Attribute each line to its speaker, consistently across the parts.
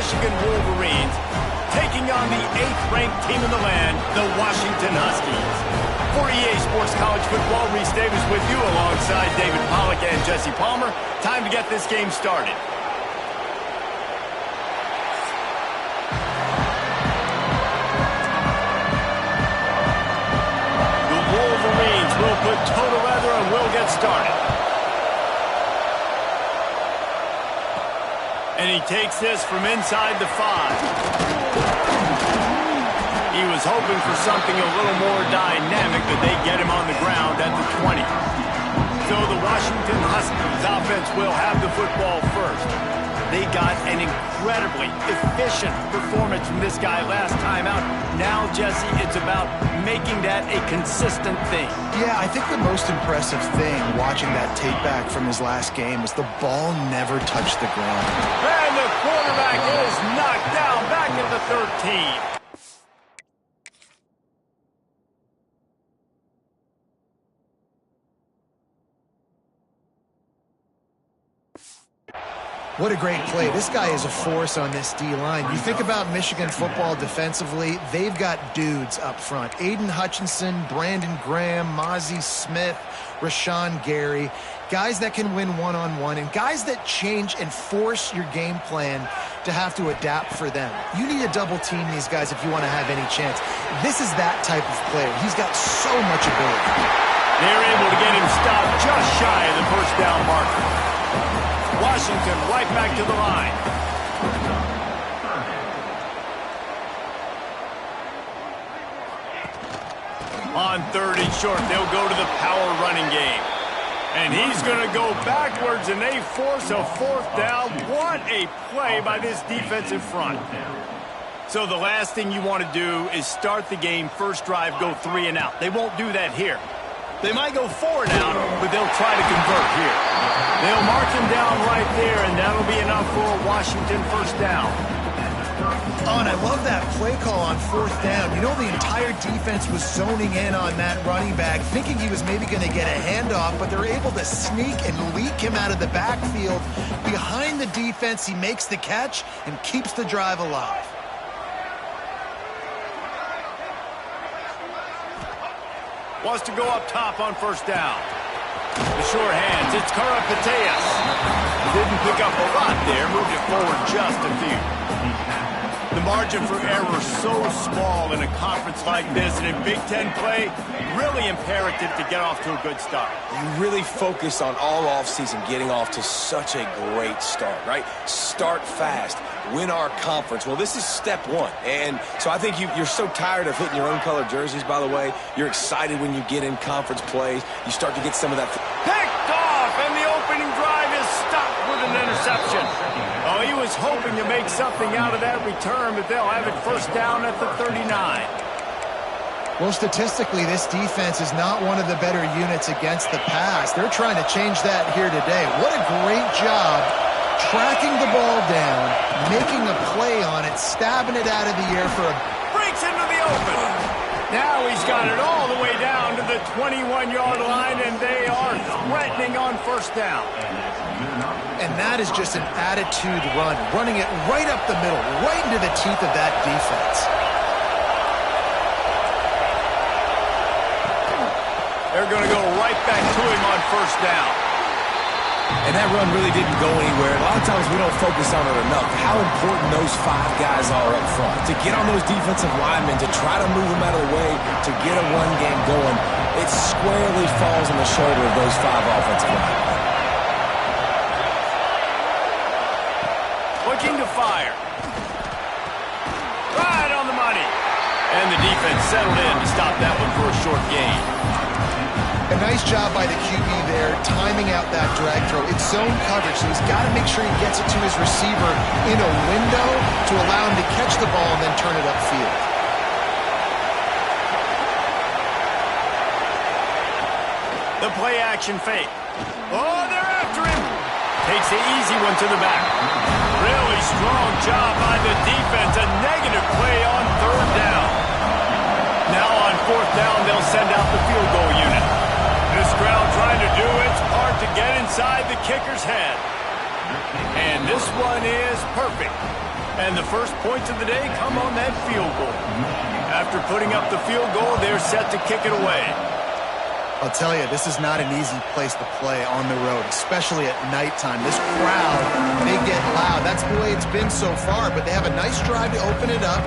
Speaker 1: Michigan Wolverines, taking on the 8th-ranked team in the land, the Washington Huskies. For EA Sports College Football, Reese Davis with you alongside David Pollack and Jesse Palmer. Time to get this game started. The Wolverines will put total leather and will get started. And he takes this from inside the 5. He was hoping for something a little more dynamic, but they get him on the ground at the 20. So the Washington Huskies offense will have the football first. They got an incredibly efficient performance from this guy last time out. Now, Jesse, it's about making that a consistent thing.
Speaker 2: Yeah, I think the most impressive thing watching that tape back from his last game was the ball never touched the ground.
Speaker 1: And the quarterback is knocked down back at the 13.
Speaker 2: What a great play. This guy is a force on this D-line. You think about Michigan football defensively, they've got dudes up front. Aiden Hutchinson, Brandon Graham, Mozzie Smith, Rashawn Gary. Guys that can win one-on-one and guys that change and force your game plan to have to adapt for them. You need to double team these guys if you want to have any chance. This is that type of player. He's got so much ability.
Speaker 1: They're able to get him stopped just shy of the first down marker. Washington right back to the line. On 3rd and short, they'll go to the power running game. And he's going to go backwards, and they force a 4th down. What a play by this defensive front. So the last thing you want to do is start the game, first drive, go 3 and out. They won't do that here. They might go 4 and out, but they'll try to convert here. They'll mark him down right there, and that'll be enough for a Washington first down.
Speaker 2: Oh, and I love that play call on 4th down. You know, the entire defense was zoning in on that running back, thinking he was maybe going to get a handoff, but they're able to sneak and leak him out of the backfield. Behind the defense, he makes the catch and keeps the drive alive.
Speaker 1: Wants to go up top on first down. The sure hands, it's Karapateas. Didn't pick up a lot there, moved it forward just a few. The margin for error so small in a conference like this, and in Big Ten play, really imperative to get off to a good start.
Speaker 3: You really focus on all offseason getting off to such a great start, right? Start fast, win our conference. Well, this is step 1. And so I think you're so tired of hitting your own color jerseys, by the way. You're excited when you get in conference plays. You start to get some of that.
Speaker 1: Picked off, and the opening drive is stopped with an interception. Oh, he was hoping to make something out of that return, but they'll have it first down at the 39.
Speaker 2: Well, statistically, this defense is not one of the better units against the pass. They're trying to change that here today. What a great job tracking the ball down, making a play on it, stabbing it out of the air for a...
Speaker 1: Breaks into the open. Now he's got it all the way down to the 21-yard line, and they are threatening on first down.
Speaker 2: And that is just an attitude run, running it right up the middle, right into the teeth of that defense.
Speaker 1: They're going to go right back to him on first down.
Speaker 3: And that run really didn't go anywhere. A lot of times we don't focus on it enough, how important those 5 guys are up front. To get on those defensive linemen, to try to move them out of the way, to get a run game going, it squarely falls on the shoulder of those 5 offensive linemen.
Speaker 1: Looking to fire. Right on the money. And the defense settled in to stop that one for a short gain.
Speaker 2: A nice job by the QB there, timing out that drag throw. It's zone coverage, so he's got to make sure he gets it to his receiver in a window to allow him to catch the ball and then turn it upfield.
Speaker 1: The play action fake. Oh, they're after him. Takes the easy one to the back. Really strong job by the defense. A negative play on 3rd down. Now on 4th down, they'll send out the field goal unit. This crowd trying to do its part to get inside the kicker's head. And this one is perfect. And the first points of the day come on that field goal. After putting up the field goal, they're set to kick it away.
Speaker 2: I'll tell you, this is not an easy place to play on the road, especially at nighttime. This crowd, they get loud. That's the way it's been so far, but they have a nice drive to open it up.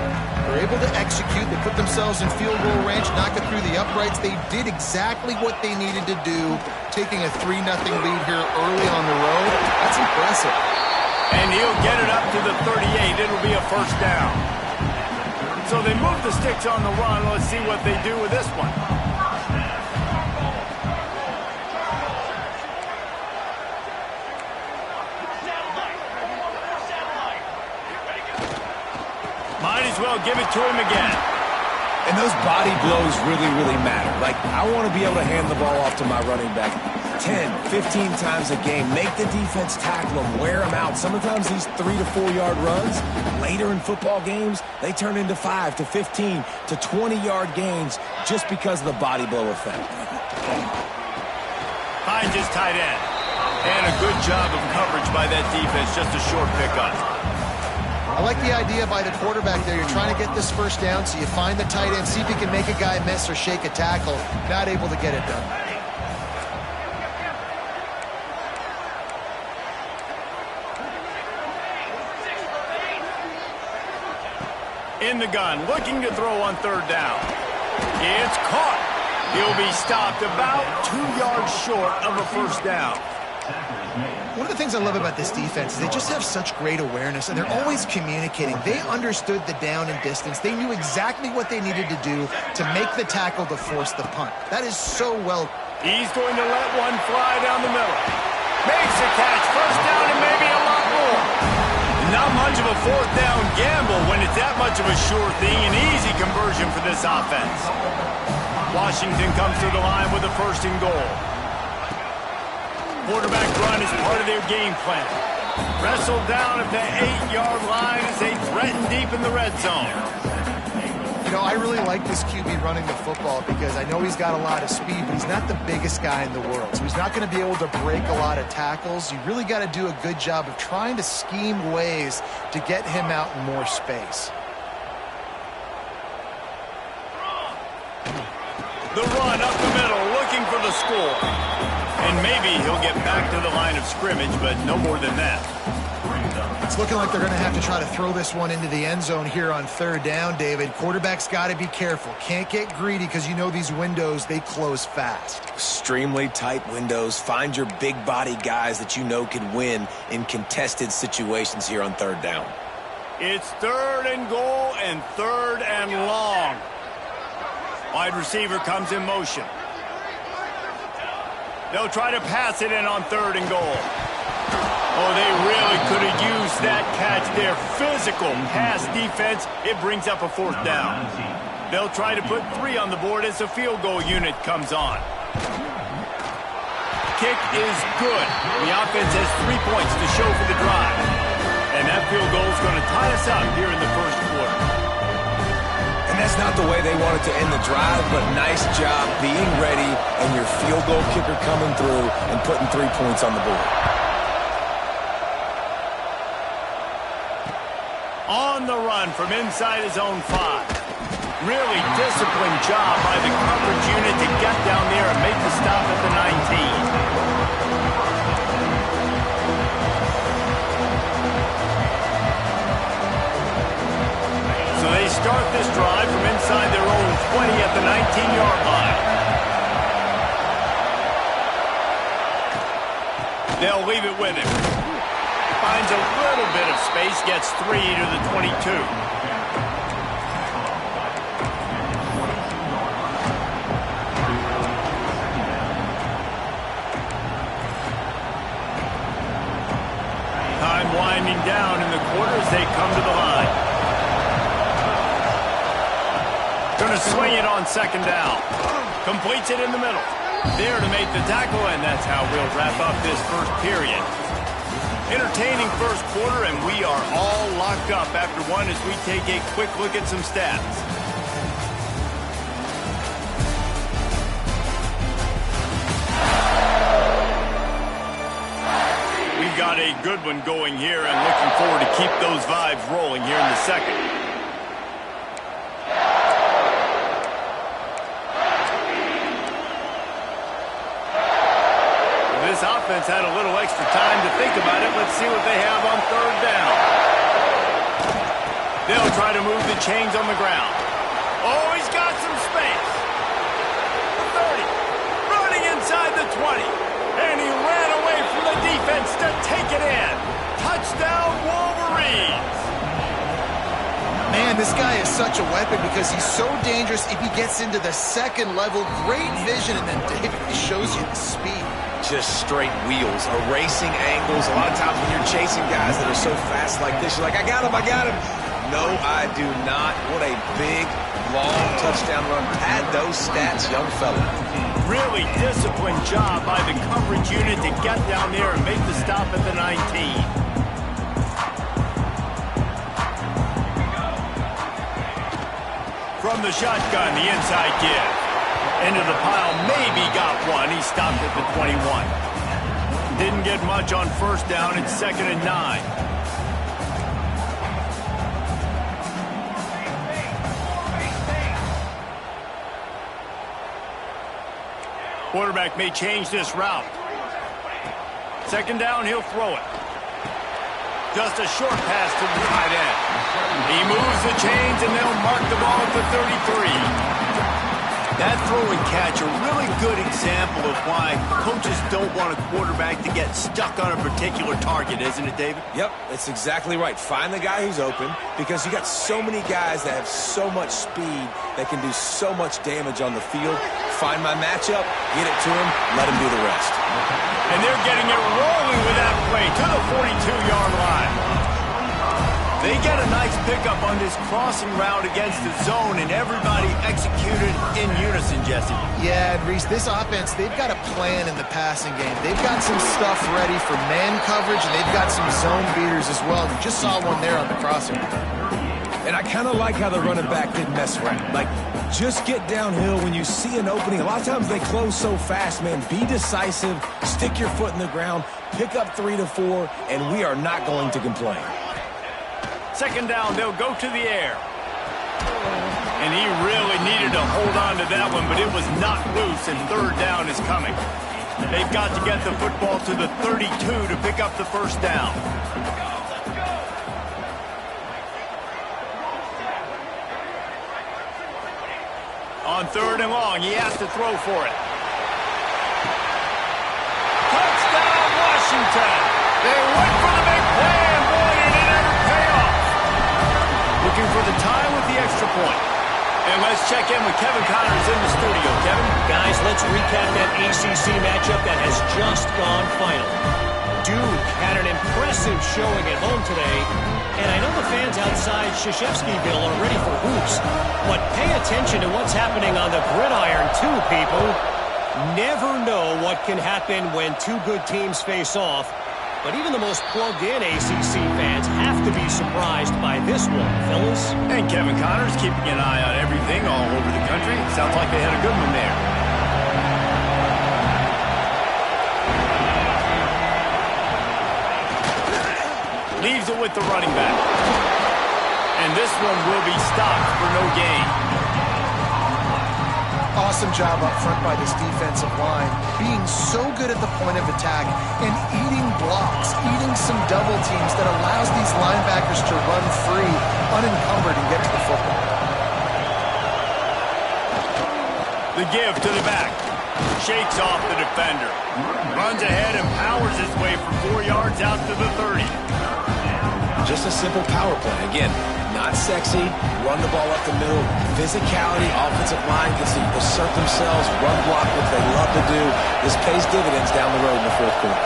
Speaker 2: They're able to execute. They put themselves in field goal range, knock it through the uprights. They did exactly what they needed to do, taking a 3-0 lead here early on the road. That's impressive.
Speaker 1: And he'll get it up to the 38. It'll be a first down. So they move the sticks on the run. Let's see what they do with this one. Might as well give it to him again.
Speaker 3: And those body blows really, really matter. Like, I want to be able to hand the ball off to my running back 10, 15 times a game. Make the defense tackle him, wear him out. Sometimes these 3 to 4 yard runs, later in football games, they turn into 5 to 15 to 20-yard gains just because of the body blow effect.
Speaker 1: Hines is tight end. And a good job of coverage by that defense. Just a short pickup.
Speaker 2: I like the idea by the quarterback there. You're trying to get this first down, so you find the tight end, see if he can make a guy miss or shake a tackle. Not able to get it done.
Speaker 1: In the gun, looking to throw on third down. It's caught. He'll be stopped about 2 yards short of a first down.
Speaker 2: One of the things I love about this defense is they just have such great awareness, and they're always communicating. They understood the down and distance. They knew exactly what they needed to do to make the tackle to force the punt. That is so well.
Speaker 1: He's going to let one fly down the middle. Makes a catch. First down and maybe a lot more. Not much of a fourth down gamble when it's that much of a sure thing. An easy conversion for this offense. Washington comes to the line with a first and goal. Quarterback run is part of their game plan. Wrestled down at the 8-yard line as they threaten deep in the red zone.
Speaker 2: You know, I really like this QB running the football because I know he's got a lot of speed, but he's not the biggest guy in the world. So he's not going to be able to break a lot of tackles. You really got to do a good job of trying to scheme ways to get him out in more space.
Speaker 1: The run up the middle, looking for the score. And maybe he'll get back to the line of scrimmage, but no more than that.
Speaker 2: It's looking like they're going to have to try to throw this one into the end zone here on third down, David. Quarterback's got to be careful. Can't get greedy because you know these windows, they close fast.
Speaker 3: Extremely tight windows. Find your big body guys that you know can win in contested situations here on third down.
Speaker 1: It's third and goal and third and long. Wide receiver comes in motion. They'll try to pass it in on third and goal. Oh, they really could have used that catch there. Physical pass defense. It brings up a fourth down. They'll try to put 3 on the board as the field goal unit comes on. Kick is good. The offense has 3 points to show for the drive. And that field goal is going to tie us up here in the first quarter.
Speaker 3: And that's not the way they wanted to end the drive, but nice job being ready and your field goal kicker coming through and putting 3 points on the board.
Speaker 1: On the run from inside his own 5. Really disciplined job by the coverage unit to get down there and make the stop at the 19. So they start this drive from inside their own 20 at the 19-yard line. They'll leave it with him. Finds a little bit of space, gets 3 to the 22. Time winding down in the quarter as they come to the line. Going to swing it on second down. Completes it in the middle. There to make the tackle, and that's how we'll wrap up this first period. Entertaining first quarter, and we are all locked up after one as we take a quick look at some stats. We've got a good one going here and looking forward to keep those vibes rolling here in the second. This offense had a little extra time to think about it. Let's see what they have on third down. They'll try to move the chains on the ground. Oh, he's got some space. 30. Running inside the 20. And he ran away from the defense to take it in. Touchdown, Wolverines.
Speaker 2: Man, this guy is such a weapon because he's so dangerous if he gets into the second level. Great vision, and then David shows you the speed.
Speaker 3: Just straight wheels, erasing angles. A lot of times when you're chasing guys that are so fast like this, you're like, I got him, I got him. No, I do not. What a big, long touchdown run. Pad those stats, young fella.
Speaker 1: Really disciplined job by the coverage unit to get down there and make the stop at the 19. From the shotgun, the inside give. Into the pile, maybe got one. He stopped at the 21. Didn't get much on first down. It's 2nd and 9. Quarterback may change this route. 2nd down, he'll throw it. Just a short pass to the tight end. He moves the chains, and they'll mark the ball at the 33. That throw and catch, a really good example of why coaches don't want a quarterback to get stuck on a particular target, isn't it, David?
Speaker 3: Yep, that's exactly right. Find the guy who's open because you got so many guys that have so much speed that can do so much damage on the field. Find my matchup, get it to him, let him do the rest.
Speaker 1: And they're getting it rolling with that play to the 42-yard line. They get a nice pickup on this crossing route against the zone, and everybody executed in unison, Jesse.
Speaker 2: Yeah, and Reese, this offense, they've got a plan in the passing game. They've got some stuff ready for man coverage, and they've got some zone beaters as well. You just saw one there on the crossing.
Speaker 3: And I kind of like how the running back didn't mess around. Like, just get downhill when you see an opening. A lot of times they close so fast, man. Be decisive, stick your foot in the ground, pick up 3 to 4, and we are not going to complain.
Speaker 1: 2nd down, they'll go to the air. And he really needed to hold on to that one, but it was not loose, and 3rd down is coming. They've got to get the football to the 32 to pick up the 1st down. On 3rd and long, he has to throw for it. Touchdown, Washington! They went for the big play, and boy, did it ever pay off. Looking for the tie with the extra point. And let's check in with Kevin Connors in the studio. Kevin?
Speaker 4: Guys, let's recap that ACC matchup that has just gone final. Duke had an impressive showing at home today, and I know the fans outside Krzyzewskiville are ready for hoops, but pay attention to what's happening on the gridiron too, people. Never know what can happen when two good teams face off. But even the most plugged-in ACC fans have to be surprised by this one, fellas.
Speaker 1: And Kevin Connors keeping an eye on everything all over the country. Sounds like they had a good one there. Leaves it with the running back. And this one will be stopped for no gain.
Speaker 2: Awesome job up front by this defensive line, being so good at the point of attack and eating blocks, eating some double teams that allows these linebackers to run free, unencumbered, and get to the football.
Speaker 1: The give to the back. Shakes off the defender. Runs ahead and powers his way for 4 yards out to the 30.
Speaker 3: Just a simple power play. Again, not sexy, run the ball up the middle, physicality, offensive line gets to assert themselves, run block, which they love to do. This pays dividends down the road in the 4th quarter.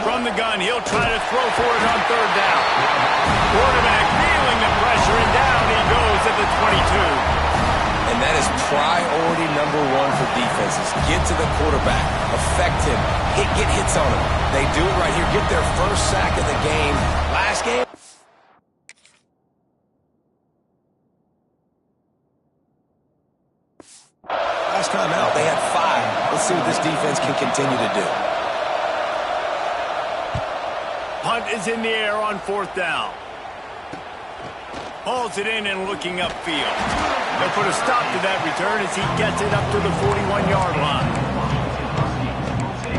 Speaker 1: From the gun, he'll try to throw for it on 3rd down. Quarterback feeling the pressure, and down he goes at the 22.
Speaker 3: And that is priority number 1 for defenses. Get to the quarterback, affect him, get hits on him. They do it right here, get their first sack of the game. Last game. Last time out, they had 5. Let's see what this defense can continue to do.
Speaker 1: Punt is in the air on 4th down. Hauls it in and looking upfield. They'll put a stop to that return as he gets it up to the 41-yard line.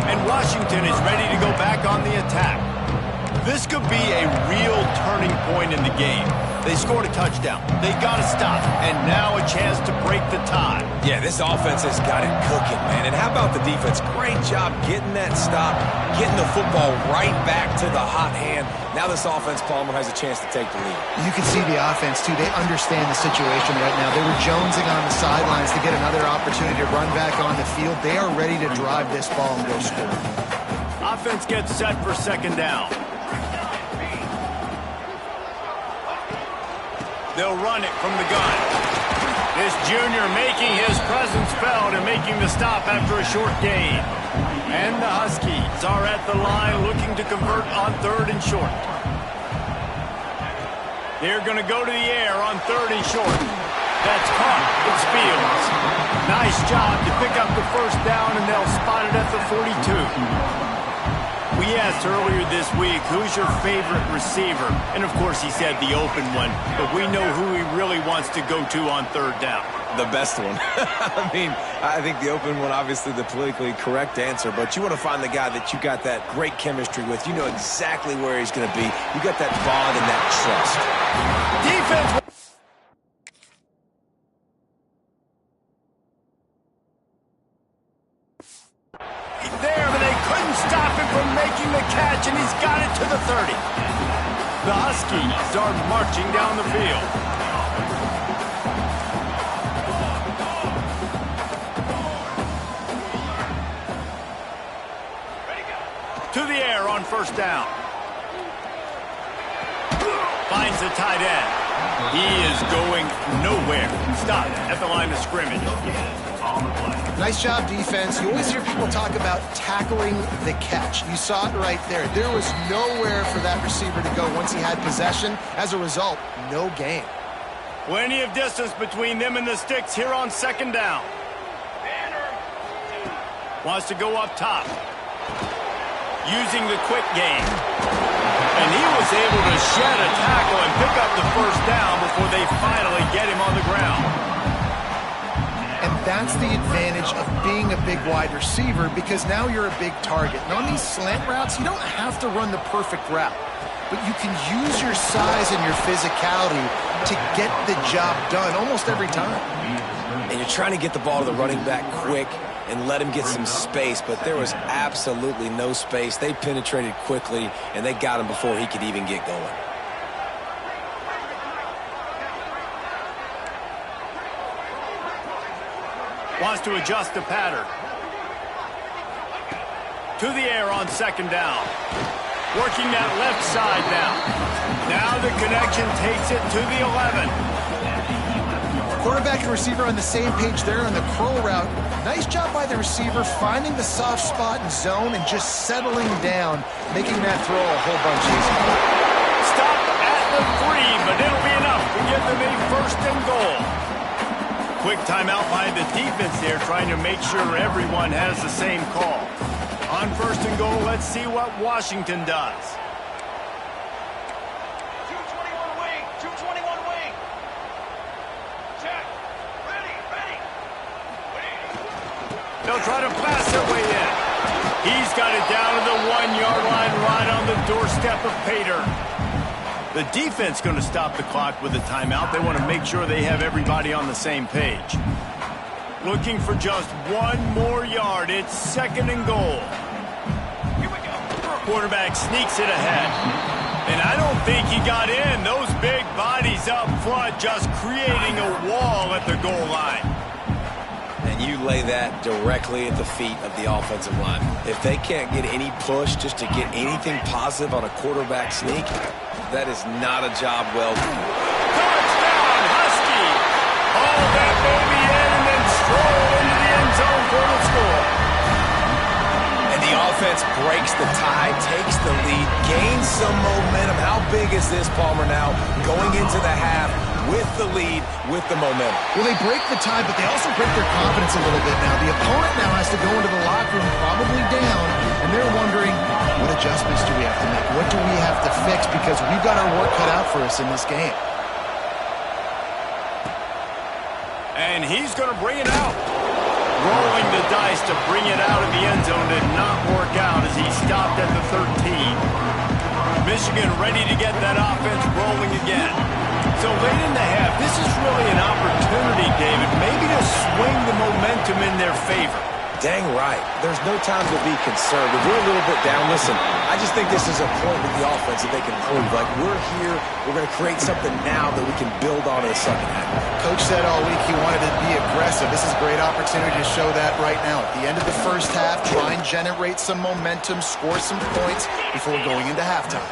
Speaker 1: And Washington is ready to go back on the attack. This could be a real turning point in the game. They scored a touchdown. They got to stop. And now a chance to break the tie.
Speaker 3: Yeah, this offense has got it cooking, man. And how about the defense? Great job getting that stop, getting the football right back to the hot hand. Now this offense, Palmer, has a chance to take the lead.
Speaker 2: You can see the offense, too. They understand the situation right now. They were jonesing on the sidelines to get another opportunity to run back on the field. They are ready to drive this ball and go score.
Speaker 1: Offense gets set for 2nd down. They'll run it from the gun. This junior making his presence felt and making the stop after a short gain. And the Huskies are at the line looking to convert on 3rd and short. They're going to go to the air on 3rd and short. That's caught. It's Fields. Nice job to pick up the 1st down, and they'll spot it at the 42. We asked earlier this week, who's your favorite receiver? And, of course, he said the open one. But we know who he really wants to go to on 3rd down.
Speaker 3: The best one. I mean, I think the open one, obviously the politically correct answer, but you want to find the guy that you got that great chemistry with. You know exactly where he's going to be. You got that bond and that trust.
Speaker 1: Defense. There, but they couldn't stop him from making the catch, and he's got it to the 30. The Huskies are marching down the field. To the air on 1st down. Finds the tight end. He is going nowhere. Stopped at the line of scrimmage.
Speaker 2: Nice job, defense. You always hear people talk about tackling the catch. You saw it right there. There was nowhere for that receiver to go once he had possession. As a result, no gain.
Speaker 1: Plenty of distance between them and the sticks here on 2nd down. Wants to go up top. Using the quick game. And he was able to shed a tackle and pick up the 1st down before they finally get him on the ground.
Speaker 2: And that's the advantage of being a big wide receiver, because now you're a big target. And on these slant routes, you don't have to run the perfect route, but you can use your size and your physicality to get the job done almost every time.
Speaker 3: And you're trying to get the ball to the running back quick and let him get some space, but there was absolutely no space. They penetrated quickly, and they got him before he could even get going.
Speaker 1: Wants to adjust the pattern. To the air on 2nd down. Working that left side now. Now the connection takes it to the 11.
Speaker 2: Quarterback and receiver on the same page there on the curl route. Nice job by the receiver finding the soft spot and zone and just settling down, making that throw a whole bunch easier.
Speaker 1: Stop at the 3, but it'll be enough to give them a 1st and goal. Quick timeout by the defense there, trying to make sure everyone has the same call. On 1st and goal, let's see what Washington does.
Speaker 5: 221 wing, 221 wing. Check. Ready.
Speaker 1: They'll try to pass their way in. He's got it down to the 1-yard line, right on the doorstep of Pater. The defense going to stop the clock with a timeout. They want to make sure they have everybody on the same page. Looking for just 1 more yard. It's 2nd and goal.
Speaker 5: Here we go.
Speaker 1: Quarterback sneaks it ahead. And I don't think he got in. Those big bodies up front just creating a wall at the goal line.
Speaker 3: And you lay that directly at the feet of the offensive line. If they can't get any push just to get anything positive on a quarterback sneak, that is not a job well done.
Speaker 1: Touchdown, Husky! Haul that baby in and then stroll into the end zone for the score.
Speaker 3: And the offense breaks the tie, takes the lead, gains some momentum. How big is this, Palmer, now going into the half with the lead, with the momentum?
Speaker 2: Well, they break the tie, but they also break their confidence a little bit now. The opponent now has to go into the locker room probably down, and they're wondering, What adjustments do we have to make? What do we have to fix? Because we've got our work cut out for us in this game.
Speaker 1: And he's going to bring it out. Rolling the dice to bring it out of the end zone did not work out as he stopped at the 13. Michigan ready to get that offense rolling again. So late in the half, this is really an opportunity, David, maybe to swing the momentum in their favor.
Speaker 3: Dang right. There's no time to be concerned. If we're a little bit down, listen, I just think this is a point with the offense that they can prove. Like, we're here, we're going to create something now that we can build on in the second half.
Speaker 2: Coach said all week he wanted to be aggressive. This is a great opportunity to show that right now. At the end of the first half, try and generate some momentum, score some points before going into halftime.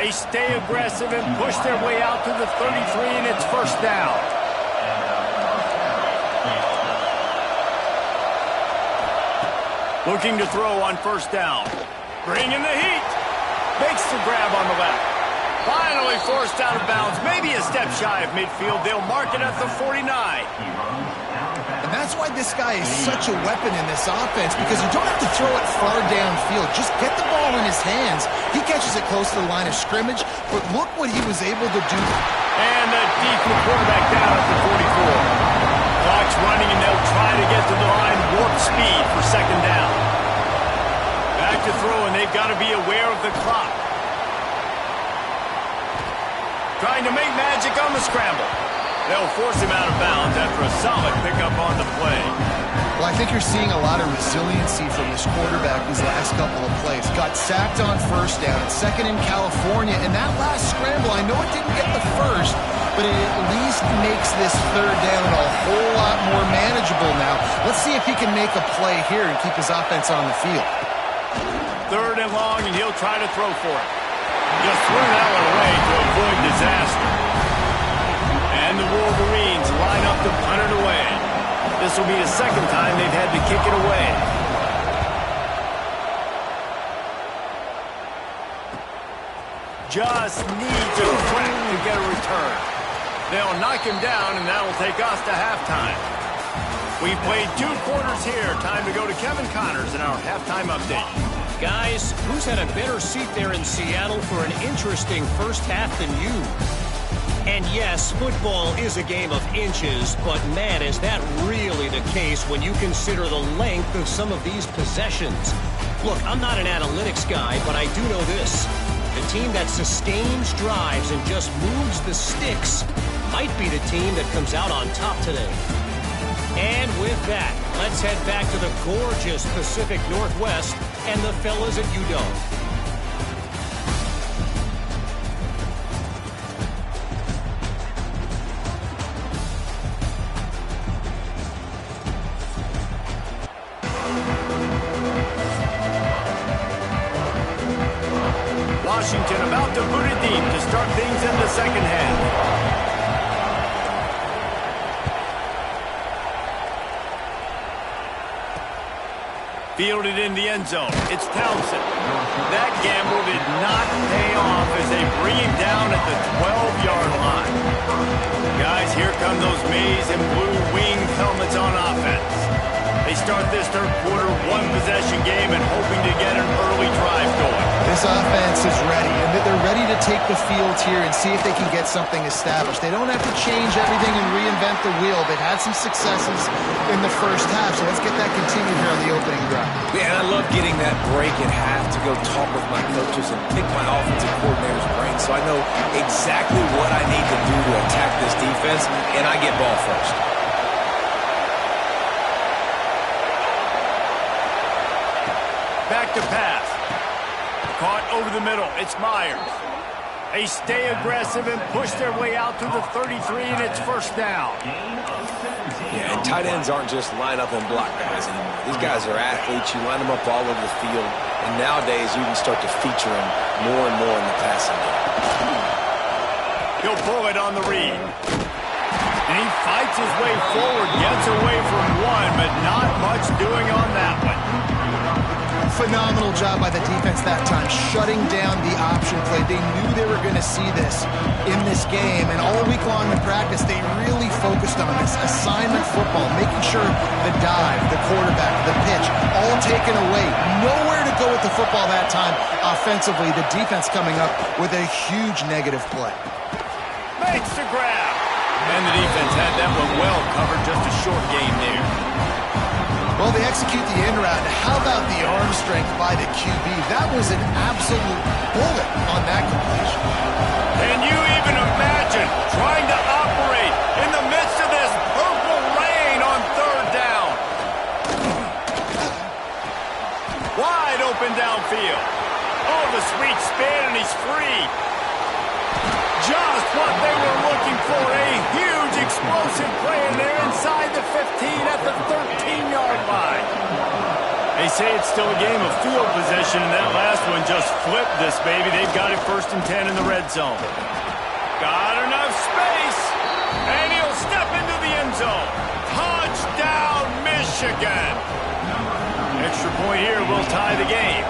Speaker 1: They stay aggressive and push their way out to the 33, and it's first down. Looking to throw on first down. Bringing the heat. Makes the grab on the left. Finally forced out of bounds. Maybe a step shy of midfield. They'll mark it at the 49.
Speaker 2: And that's why this guy is such a weapon in this offense, because you don't have to throw it far downfield. Just get the ball in his hands. He catches it close to the line of scrimmage, but look what he was able to do.
Speaker 1: And the deep quarterback down at the 44. Clock's running, and they'll try to get to the line warp speed for second down. Back to throw, and they've got to be aware of the clock. Trying to make magic on the scramble. They'll force him out of bounds after a solid pickup on the play.
Speaker 2: Well, I think you're seeing a lot of resiliency from this quarterback these last couple of plays. Got sacked on first down, second in California, and that last scramble, I know it didn't get the first, but it at least makes this third down a whole lot more manageable now. Let's see if he can make a play here and keep his offense on the field.
Speaker 1: Third and long, and he'll try to throw for it. Just threw that one away to avoid disaster. And the Wolverines line up to punt it away. This will be the second time they've had to kick it away. Just needs a crack to get a return. They'll knock him down, and that'll take us to halftime. We've played 2 quarters here. Time to go to Kevin Connors in our halftime update.
Speaker 4: Guys, who's had a better seat there in Seattle for an interesting first half than you? And yes, football is a game of inches, but man, is that really the case when you consider the length of some of these possessions. Look, I'm not an analytics guy, but I do know this. The team that sustains drives and just moves the sticks might be the team that comes out on top today. And with that, let's head back to the gorgeous Pacific Northwest and the fellas at UW.
Speaker 1: Washington about to boot it deep to start things in the second half. Fielded in the end zone. It's Townsend. That gamble did not pay off as they bring him down at the 12-yard line. Guys, here come those maize and blue winged helmets on offense. They start this third quarter one-possession game and hoping to get an early drive going.
Speaker 2: This offense is ready, and they're ready to take the field here and see if they can get something established. They don't have to change everything and reinvent the wheel. They've had some successes in the first half, so let's get that continued here on the opening drive.
Speaker 3: Man, I love getting that break at half to go talk with my coaches and pick my offensive coordinator's brain so I know exactly what I need to do to attack this defense, and I get ball first.
Speaker 1: Back to pass. Caught over the middle. It's Myers. They stay aggressive and push their way out to the 33, and it's first down.
Speaker 3: Yeah, and tight ends aren't just line up and block guys anymore. These guys are athletes. You line them up all over the field, and nowadays you can start to feature them more and more in the passing game.
Speaker 1: He'll pull it on the read. And he fights his way forward, gets away from one, but not much doing on that one.
Speaker 2: Phenomenal job by the defense that time, shutting down the option play. They knew they were going to see this in this game, and all week long in practice, they really focused on this assignment football, making sure the dive, the quarterback, the pitch, all taken away. Nowhere to go with the football that time offensively. The defense coming up with a huge negative play.
Speaker 1: Makes the grab. And the defense had that one well covered, just a short game there.
Speaker 2: Well, they execute the in route. How about the arm strength by the QB? That was an absolute bullet on that completion.
Speaker 1: Can you even imagine trying to operate in the midst of this purple rain on third down? Wide open downfield. Oh, the sweet spin, and he's free. Just what they were looking for. A huge explosive play in there inside the 15 at the 13-yard line. They say it's still a game of field possession, and that last one just flipped this baby. They've got it 1st and 10 in the red zone. Got enough space, and he'll step into the end zone. Touchdown, Michigan. Extra point here will tie the game.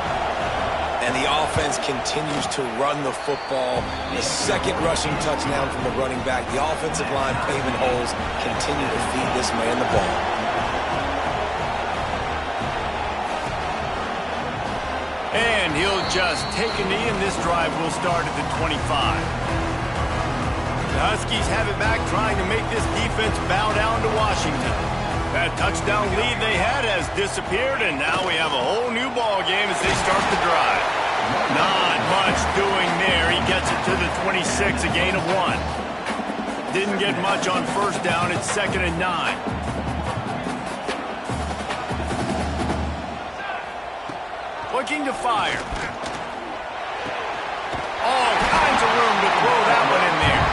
Speaker 3: And the offense continues to run the football. The second rushing touchdown from the running back. The offensive line paving holes, continue to feed this man the ball.
Speaker 1: And he'll just take a knee, and this drive will start at the 25. The Huskies have it back, trying to make this defense bow down to Washington. That touchdown lead they had has disappeared, and now we have a whole new ball game as they start the drive. Not much doing there. He gets it to the 26, a gain of 1. Didn't get much on first down. It's 2nd and 9. Looking to fire. All kinds of room to throw that one in there.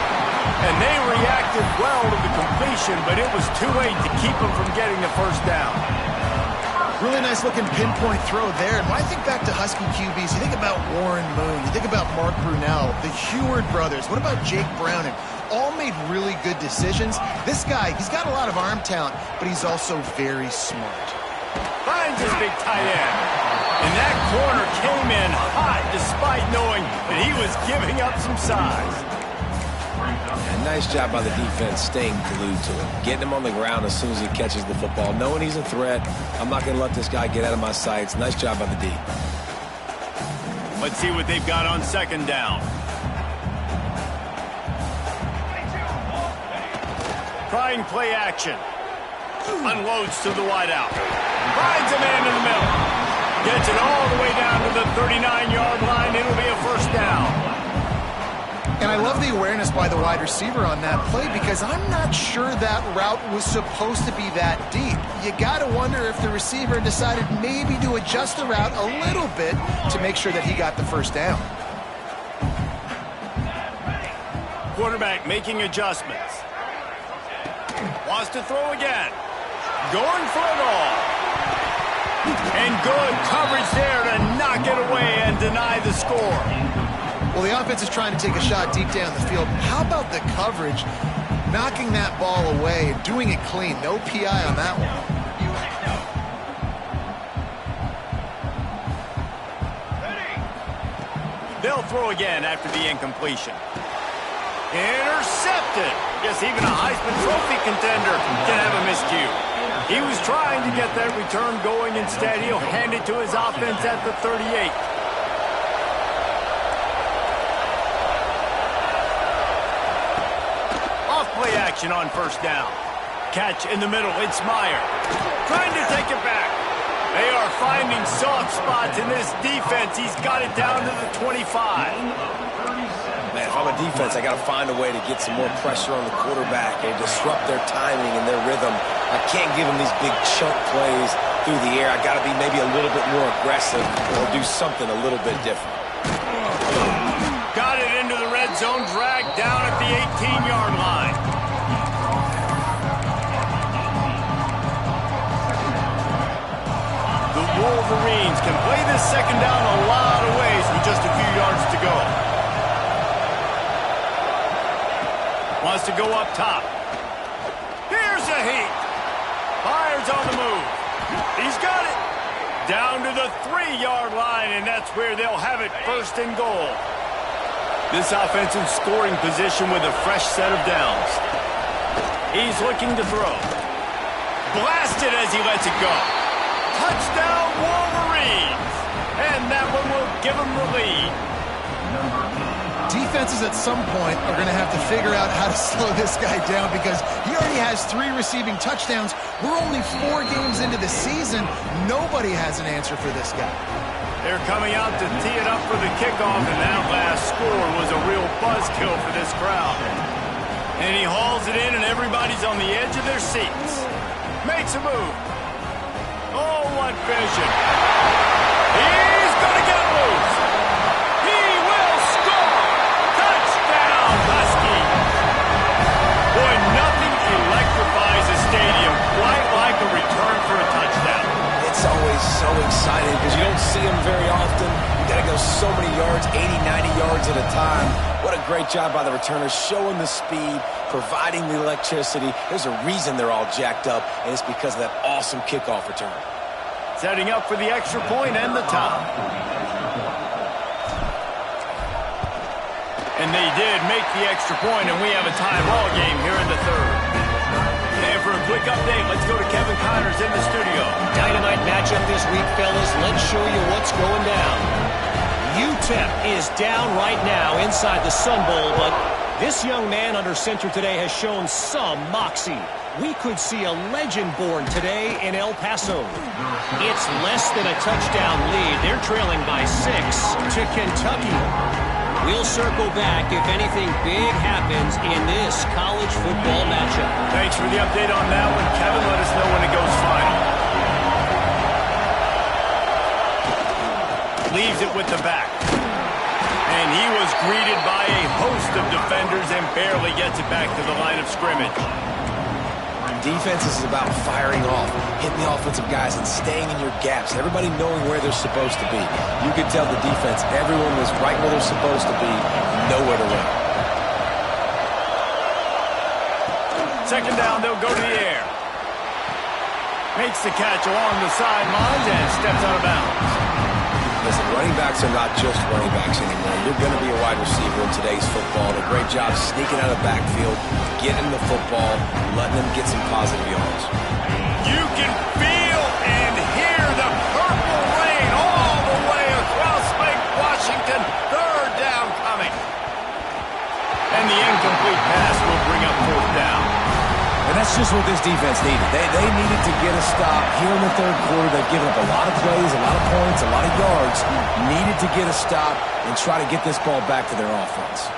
Speaker 1: And they reacted well to the completion, but it was too late to keep them from getting the first down.
Speaker 2: Really nice looking pinpoint throw there. And when I think back to Husky QBs, you think about Warren Moon, you think about Mark Brunell, the Heward brothers. What about Jake Browning? All made really good decisions. This guy, he's got a lot of arm talent, but he's also very smart.
Speaker 1: Finds his big tight end. And that corner came in hot despite knowing that he was giving up some size.
Speaker 3: And nice job by the defense staying glued to him. Getting him on the ground as soon as he catches the football. Knowing he's a threat, I'm not going to let this guy get out of my sights. Nice job by the D.
Speaker 1: Let's see what they've got on 2nd down. Trying play action. Unloads to the wideout. Finds a man in the middle. Gets it all the way down to the 39-yard line. It'll be a first down.
Speaker 2: And I love the awareness by the wide receiver on that play because I'm not sure that route was supposed to be that deep. You got to wonder if the receiver decided maybe to adjust the route a little bit to make sure that he got the first down.
Speaker 1: Quarterback making adjustments. Wants to throw again. Going for it all. And good coverage there to knock it away and deny the score.
Speaker 2: Well, the offense is trying to take a shot deep down the field. How about the coverage? Knocking that ball away and doing it clean. No PI on that one.
Speaker 1: They'll throw again after the incompletion. Intercepted. Guess even a Heisman Trophy contender can have a miscue. He was trying to get that return going. Instead, he'll hand it to his offense at the 38. Play action on first down. Catch in the middle. It's Meyer. Trying to take it back. They are finding soft spots in this defense. He's got it down to the 25.
Speaker 3: Man, if I'm a defense, I got to find a way to get some more pressure on the quarterback and disrupt their timing and their rhythm. I can't give them these big chunk plays through the air. I got to be maybe a little bit more aggressive or do something a little bit different.
Speaker 1: Got it into the red zone, dragged down at the 18-yard line. The Wolverines can play this second down a lot of ways with just a few yards to go. Wants to go up top. Here's a heat. Fires on the move. He's got it. down to the 3-yard line, and that's where they'll have it, first and goal. This offense in scoring position with a fresh set of downs. He's looking to throw. Blasted as he lets it go. Touchdown, Wolverines! And that one will give him the lead.
Speaker 2: Defenses at some point are going to have to figure out how to slow this guy down because he already has 3 receiving touchdowns. We're only 4 games into the season. Nobody has an answer for this guy.
Speaker 1: They're coming out to tee it up for the kickoff, and that last score was a real buzzkill for this crowd. And he hauls it in, and everybody's on the edge of their seats. Makes a move. Oh, what vision. He's going to get loose. He will score. Touchdown, Huskies. Boy, nothing electrifies a stadium quite like a return for a touchdown.
Speaker 3: It's always so exciting because you don't see them very often. You got to go so many yards, 80, 90 yards at a time. What a great job by the returners, showing the speed, providing the electricity. There's a reason they're all jacked up, and it's because of that awesome kickoff return.
Speaker 1: Setting up for the extra point and the tie. And they did make the extra point, and we have a tie ball game here in the third. And for a quick update, let's go to Kevin Connors in the studio.
Speaker 4: Dynamite matchup this week, fellas. Let's show you what's going down. UTEP is down right now inside the Sun Bowl, but this young man under center today has shown some moxie. We could see a legend born today in El Paso. It's less than a touchdown lead. They're trailing by 6 to Kentucky. We'll circle back if anything big happens in this college football matchup.
Speaker 1: Thanks for the update on that one, Kevin. Let us know when it goes final. Leaves it with the back. And he was greeted by a host of defenders and barely gets it back to the line of scrimmage.
Speaker 3: Defense is about firing off, hitting the offensive guys, and staying in your gaps. Everybody knowing where they're supposed to be. You could tell the defense, everyone was right where they're supposed to be, nowhere to run.
Speaker 1: Second down, they'll go to the air. Makes the catch along the sidelines and steps out of bounds.
Speaker 3: Listen, running backs are not just running backs anymore. You're going to be a wide receiver in today's football. And a great job sneaking out of the backfield, getting the football, letting them get some positive yards.
Speaker 1: You can feel and hear the purple rain all the way across Lake Washington. Third down coming. And the incomplete pass will bring up fourth down.
Speaker 3: And that's just what this defense needed. They needed to get a stop here in the third quarter. They've given up a lot of plays, a lot of points, a lot of yards. Needed to get a stop and try to get this ball back to their offense.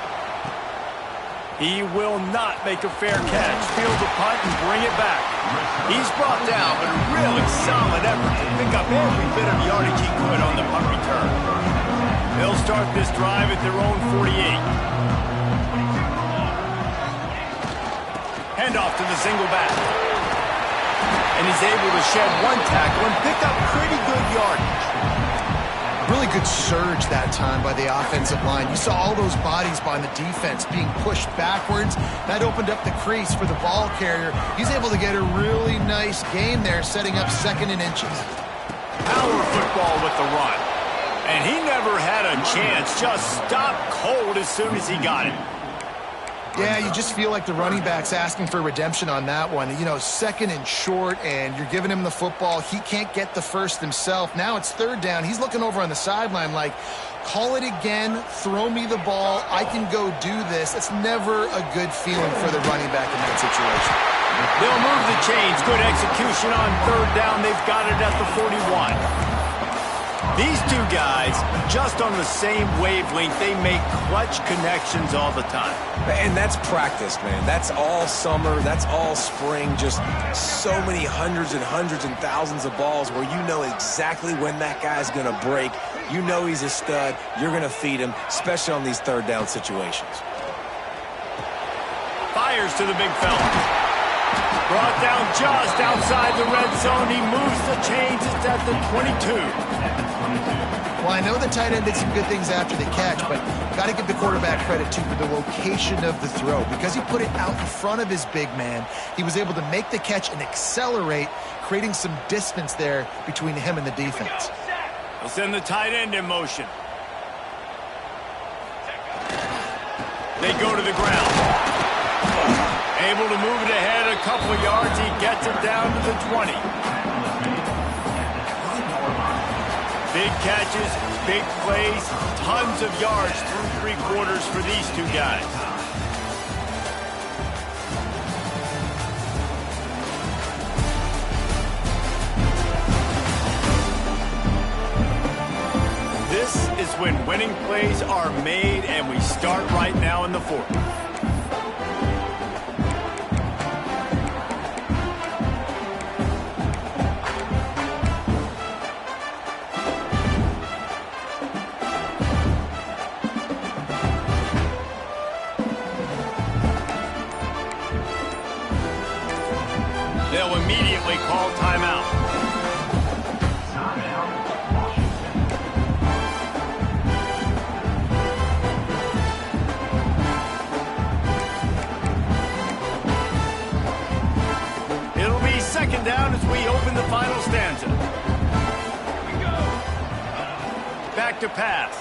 Speaker 1: He will not make a fair catch. Fields a punt and bring it back. He's brought down, but a really solid effort to pick up every bit of yardage he could on the punt return. They'll start this drive at their own 48. Handoff to the single back. And he's able to shed one tackle and pick up pretty good yardage.
Speaker 2: Really good surge that time by the offensive line. You saw all those bodies by the defense being pushed backwards. That opened up the crease for the ball carrier. He's able to get a really nice gain there, setting up second and inches.
Speaker 1: Power football with the run. And he never had a chance. Just stopped cold as soon as he got it.
Speaker 2: Yeah, you just feel like the running back's asking for redemption on that one. You know, second and short, and you're giving him the football. He can't get the first himself. Now it's third down. He's looking over on the sideline like, call it again, throw me the ball, I can go do this. It's never a good feeling for the running back in that situation.
Speaker 1: They'll move the chains. Good execution on third down. They've got it at the 41. These two guys, just on the same wavelength, they make clutch connections all the time.
Speaker 3: And that's practice, man. That's all summer. That's all spring. Just so many hundreds and thousands of balls where you know exactly when that guy's going to break. You know he's a stud. You're going to feed him, especially on these third down situations.
Speaker 1: Fires to the big fella. Brought down just outside the red zone. He moves the chains. It's at the 22.
Speaker 2: Well, I know the tight end did some good things after the catch, but got to give the quarterback credit, too, for the location of the throw. Because he put it out in front of his big man, he was able to make the catch and accelerate, creating some distance there between him and the defense.
Speaker 1: They'll send the tight end in motion. They go to the ground. Able to move it ahead a couple of yards. He gets it down to the 20. Big catches, big plays, tons of yards through three quarters for these two guys. This is when winning plays are made, and we start right now in the fourth. They'll immediately call timeout. It'll be second down as we open the final stanza. Back to pass.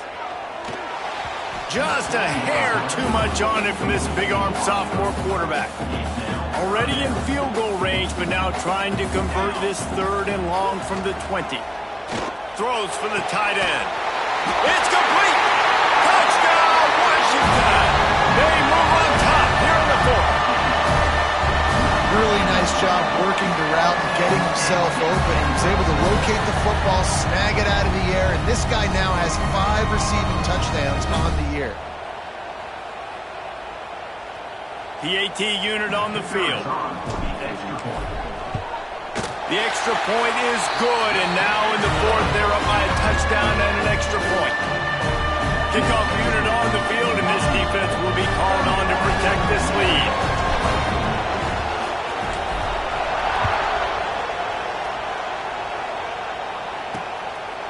Speaker 1: Just a hair too much on it from this big-armed sophomore quarterback. Already in field goal range, but now trying to convert this third and long from the 20. Throws for the tight end. It's complete! Touchdown, Washington! They move on top here in the fourth.
Speaker 2: Really nice job working the route and getting himself open. He was able to locate the football, snag it out of the air, and this guy now has 5 receiving touchdowns on the year.
Speaker 1: PAT unit on the field. The extra point is good, and now in the fourth, they're up by a touchdown and an extra point. Kickoff unit on the field, and this defense will be called on to protect this lead.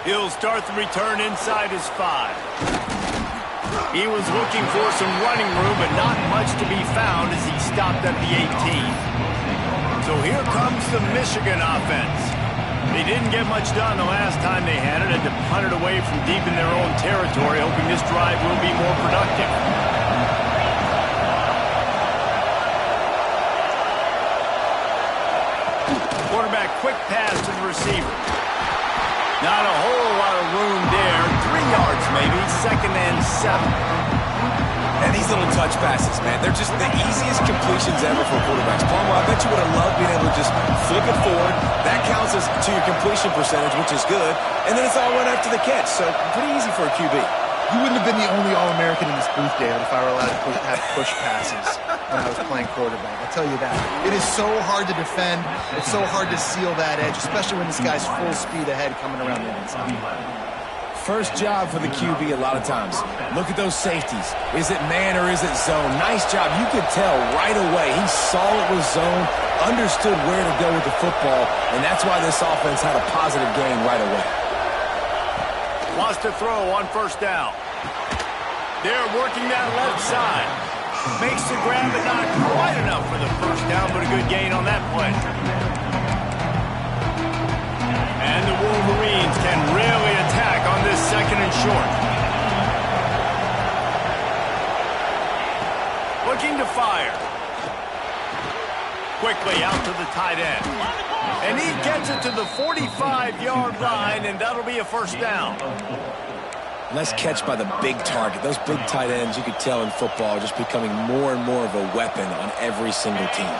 Speaker 1: He'll start the return inside his 5. He was looking for some running room, but not much to be found as he stopped at the 18. So here comes the Michigan offense. They didn't get much done the last time they had it, and to punt it away from deep in their own territory, hoping this drive will be more productive. Quarterback quick pass to the receiver. Not a whole lot of room there. 3 yards maybe, second and 7.
Speaker 3: And these little touch passes, man, they're just the easiest completions ever for quarterbacks. Palmer, I bet you would have loved being able to just flip it forward. That counts as to your completion percentage, which is good. And then it's all run after the catch, so pretty easy for a QB.
Speaker 2: You wouldn't have been the only All-American in this booth, David, if I were allowed to have push passes when I was playing quarterback. I'll tell you that. It is so hard to defend. It's so hard to seal that edge, especially when this guy's full speed ahead coming around the inside.
Speaker 3: First job for the QB a lot of times. Look at those safeties. Is it man or is it zone? Nice job. You could tell right away. He saw it was zone, understood where to go with the football, and that's why this offense had a positive gain right away.
Speaker 1: Wants to throw on first down. They're working that left side. Makes the grab, but not quite enough for the first down, but a good gain on that play. And the Wolverines can really attack on this second and short. Looking to fire. Quickly out to the tight end. And he gets it to the 45-yard line, and that'll be a first down.
Speaker 3: Nice catch by the big target. Those big tight ends, you could tell in football, are just becoming more and more of a weapon on every single team.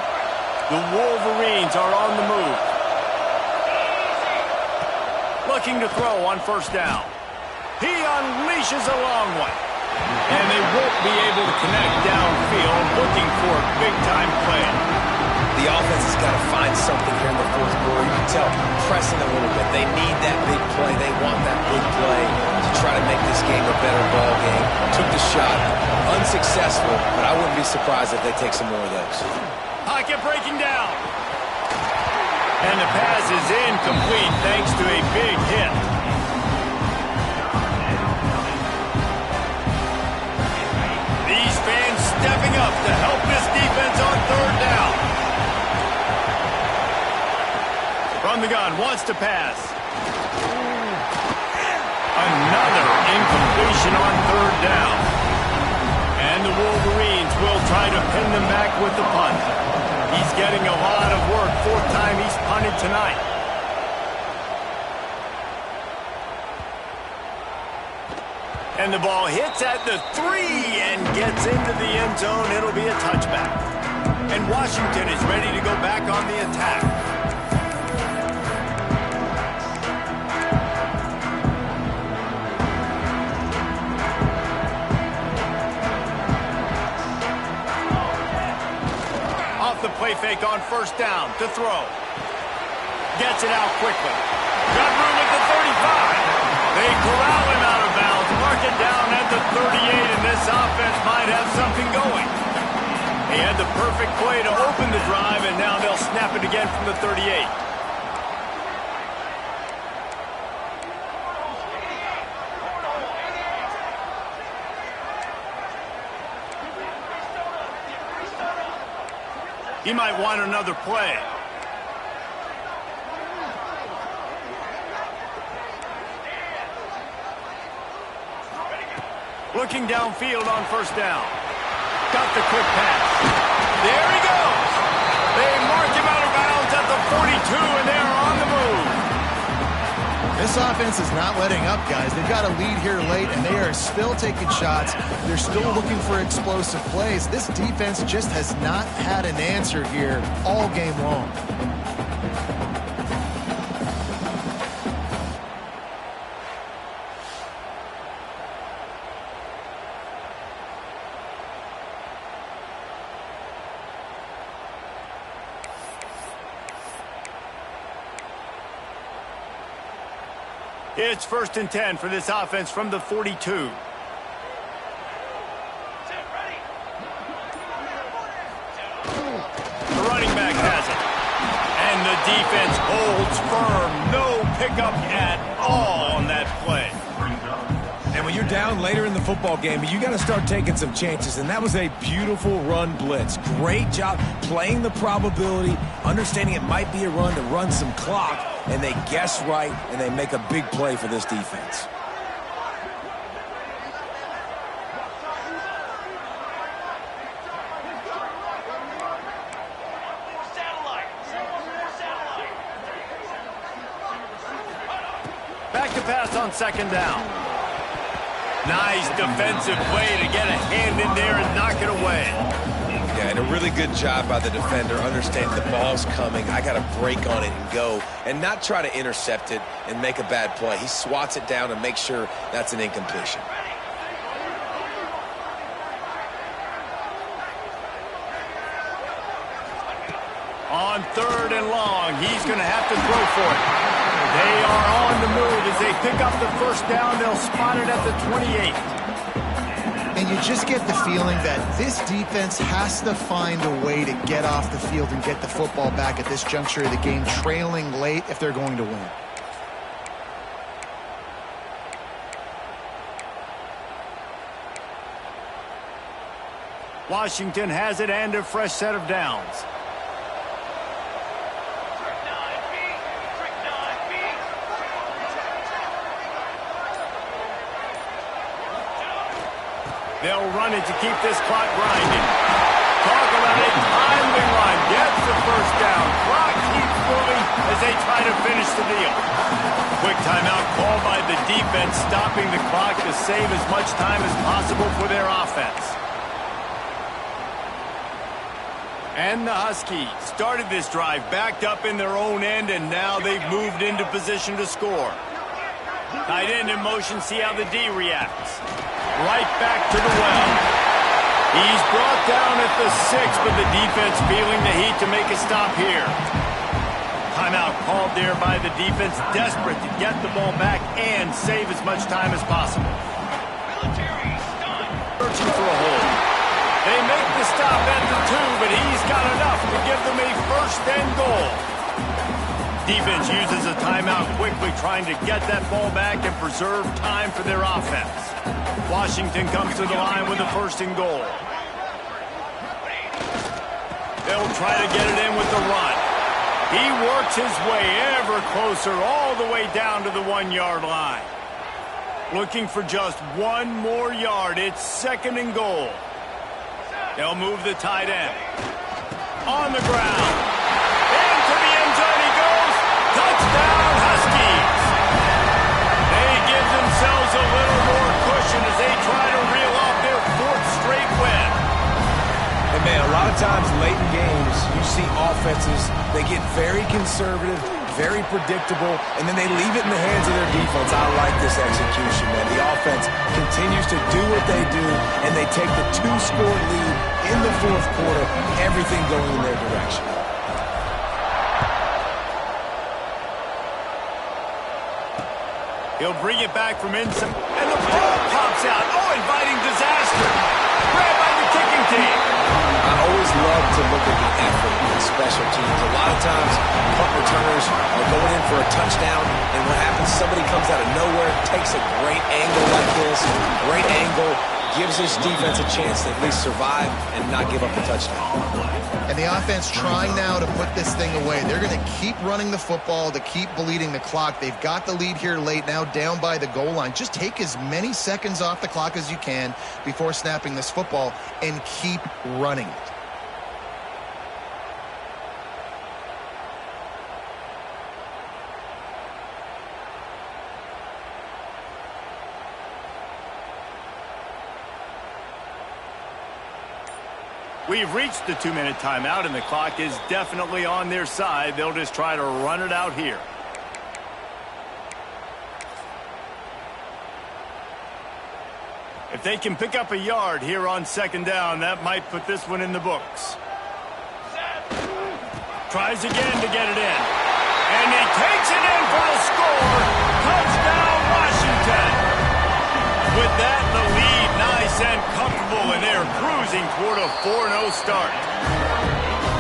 Speaker 1: The Wolverines are on the move. Looking to throw on first down. He unleashes a long one. And they won't be able to connect downfield, looking for a big-time play.
Speaker 3: The offense has got to find something here in the fourth quarter. You can tell pressing a little bit. They need that big play. They want that big play to try to make this game a better ball game. Took the shot. Unsuccessful, but I wouldn't be surprised if they take some more of those.
Speaker 1: Pocket breaking down. And the pass is incomplete thanks to a big hit. stepping up to help this defense on third down. From the gun, wants to pass. Another incompletion on third down. And the Wolverines will try to pin them back with the punt. He's getting a lot of work. Fourth time he's punted tonight. And the ball hits at the 3 and gets into the end zone. It'll be a touchback. And Washington is ready to go back on the attack. Off the play fake on first down to throw. Gets it out quickly. Got room at the 35. They corral him out of bounds. Mark it down at the 38, and this offense might have something going. He had the perfect play to open the drive, and now they'll snap it again from the 38. He might want another play. Looking downfield on first down. Got the quick pass. There he goes. They mark him out of bounds at the 42, and they're on the move.
Speaker 2: This offense is not letting up, guys. They've got a lead here late, and they are still taking shots. They're still looking for explosive plays. This defense just has not had an answer here all game long.
Speaker 1: It's 1st and 10 for this offense from the 42.
Speaker 5: Set, ready.
Speaker 1: The running back has it. And the defense holds firm. No pickup at all on that play.
Speaker 3: And when you're down later in the football game, you got to start taking some chances, and that was a beautiful run blitz. Great job playing the probability, understanding it might be a run to run some clock, and they guess right, and they make a big play for this defense.
Speaker 1: Back to pass on second down. Nice defensive play to get a hand in there and knock it away.
Speaker 3: Yeah, and a really good job by the defender, understanding the ball's coming. I got to break on it and go, and not try to intercept it and make a bad play. He swats it down and makes sure that's an incompletion.
Speaker 1: On third and long, he's going to have to throw for it. They are on the move as they pick up the first down. They'll spot it at the 28.
Speaker 2: And you just get the feeling that this defense has to find a way to get off the field and get the football back at this juncture of the game, trailing late if they're going to win.
Speaker 1: Washington has it and a fresh set of downs. They'll run it to keep this clock grinding. Talk about a timely run. Gets the first down. Clock keeps moving as they try to finish the deal. Quick timeout called by the defense, stopping the clock to save as much time as possible for their offense. And the Huskies started this drive backed up in their own end, and now they've moved into position to score. Tight end in motion, see how the D reacts. Right back to the well. He's brought down at the 6, but the defense feeling the heat to make a stop here. Timeout called there by the defense, desperate to get the ball back and save as much time as possible. Searching for a hole. They make the stop at the 2, but he's got enough to give them a first and goal. Defense uses a timeout quickly, trying to get that ball back and preserve time for their offense. Washington comes to the line with a first and goal. They'll try to get it in with the run. He works his way ever closer all the way down to the 1-yard line. Looking for just one more yard. It's 2nd and goal. They'll move the tight end. On the ground. Into the end zone he goes. Touchdown, Huskies. They give themselves a little more cushion as they try to reel off their 4th straight win.
Speaker 3: And man, a lot of times late in games, you see offenses, they get very conservative, very predictable, and then they leave it in the hands of their defense. I like this execution, man. The offense continues to do what they do, and they take the 2-score lead in the 4th quarter, everything going in their direction.
Speaker 1: He'll bring it back from inside, and the ball pops out. Oh, inviting disaster. Grabbed by the kicking team.
Speaker 3: I always love to look at the effort in special teams. A lot of times, punt returners are going in for a touchdown, and what happens, somebody comes out of nowhere, takes a great angle like this, great angle, gives this defense a chance to at least survive and not give up a touchdown.
Speaker 2: And the offense trying now to put this thing away. They're going to keep running the football to keep bleeding the clock. They've got the lead here late, now down by the goal line. Just take as many seconds off the clock as you can before snapping this football and keep running it.
Speaker 1: We've reached the 2-minute timeout, and the clock is definitely on their side. They'll just try to run it out here. If they can pick up a yard here on 2nd down, that might put this one in the books. Tries again to get it in. And he takes it in for the score. Touchdown, Washington. With that, the lead nice and comfortable, and they're cruising toward a 4-0 start.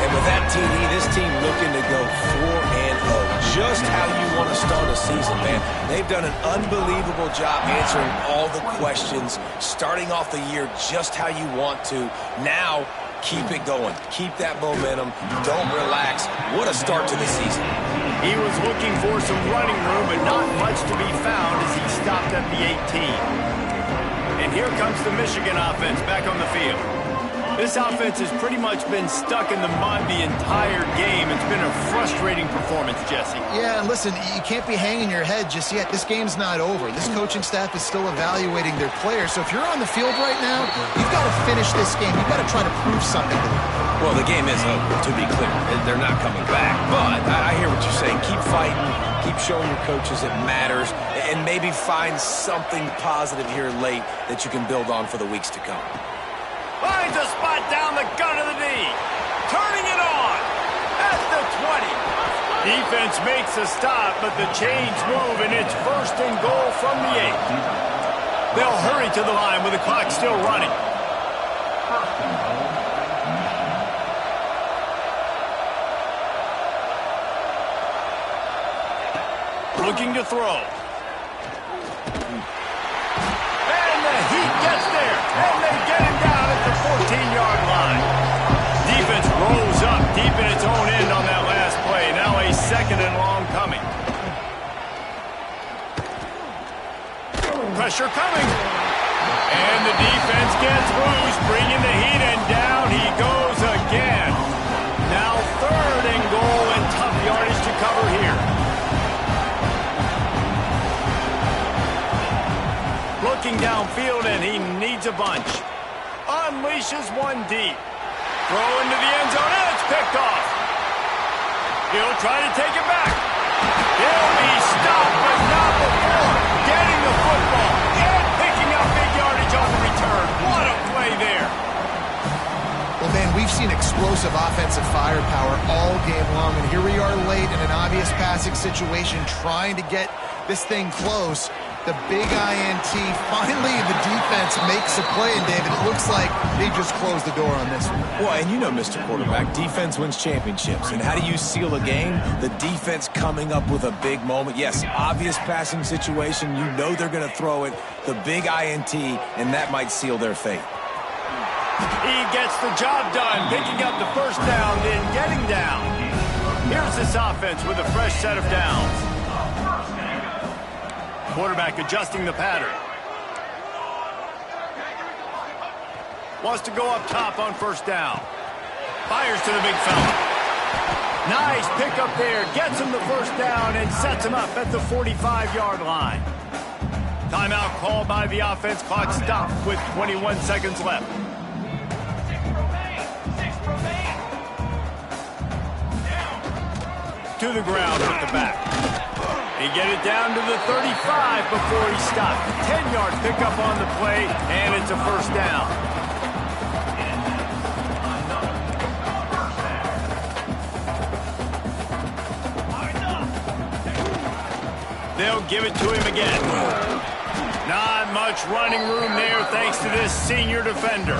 Speaker 3: And with that TD, this team looking to go 4-0. Just how you want to start a season, man. They've done an unbelievable job answering all the questions, starting off the year just how you want to. Now, keep it going. Keep that momentum. Don't relax. What a start to the season.
Speaker 1: He was looking for some running room, but not much to be found as he stopped at the 18. And here comes the Michigan offense back on the field. This offense has pretty much been stuck in the mud the entire game. It's been a frustrating performance, Jesse.
Speaker 2: Yeah, and listen, you can't be hanging your head just yet. This game's not over. This coaching staff is still evaluating their players. So if you're on the field right now, you've got to finish this game. You've got to try to prove something to them.
Speaker 3: Well, the game is over, to be clear. They're not coming back. But I hear what you're saying. Keep fighting. Keep showing your coaches it matters. And maybe find something positive here late that you can build on for the weeks to come.
Speaker 1: Finds a spot down the gun of the knee. Turning it on. At the 20. Defense makes a stop, but the chains move, and it's 1st and goal from the 8. They'll hurry to the line with the clock still running. Looking to throw. And the Heat gets there, and they get him down at the 14-yard line. Defense rolls up deep in its own end on that last play. Now a 2nd and long coming. Pressure coming. And the defense gets loose, bringing the Heat, and down he goes again. Now 3rd and goal, and tough yardage to cover here. Looking downfield, and he needs a bunch. Unleashes one deep. Throw into the end zone, and it's picked off. He'll try to take it back. He'll be stopped, but not before getting the football and picking up big yardage on the return. What a play there.
Speaker 2: Well, man, we've seen explosive offensive firepower all game long, and here we are late in an obvious passing situation trying to get this thing close. The big INT, finally the defense makes a play, and David, it looks like they just closed the door on this one.
Speaker 3: Well, and you know, Mr. Quarterback, defense wins championships. And how do you seal a game? The defense coming up with a big moment. Yes, obvious passing situation. You know they're going to throw it. The big INT, and that might seal their fate.
Speaker 1: He gets the job done, picking up the 1st down, this offense with a fresh set of downs. Quarterback adjusting the pattern. Wants to go up top on first down. Fires to the big fella. Nice pickup there. Gets him the first down and sets him up at the 45-yard line. Timeout called by the offense. Clock stopped with 21 seconds left.
Speaker 5: 6 remain. Down.
Speaker 1: To the ground with the back. He get it down to the 35 before he stopped. 10-yard pickup on the play, and it's a first down. They'll give it to him again. Not much running room there thanks to this senior defender.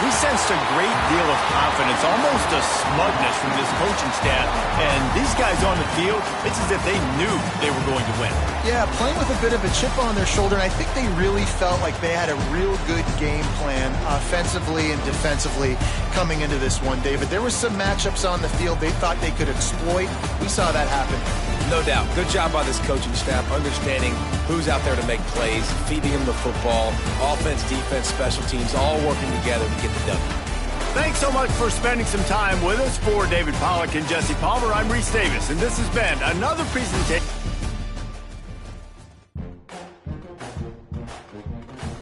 Speaker 1: We sensed a great deal of confidence, almost a smugness from this coaching staff. And these guys on the field, it's as if they knew they were going to win.
Speaker 2: Yeah, playing with a bit of a chip on their shoulder, and I think they really felt like they had a real good game plan offensively and defensively coming into this one, David. There were some matchups on the field they thought they could exploit. We saw that happen.
Speaker 3: No doubt. Good job by this coaching staff, understanding who's out there to make plays, feeding them the football, offense, defense, special teams, all working together to get the W.
Speaker 1: Thanks so much for spending some time with us. For David Pollack and Jesse Palmer, I'm Reese Davis, and this has been another presentation.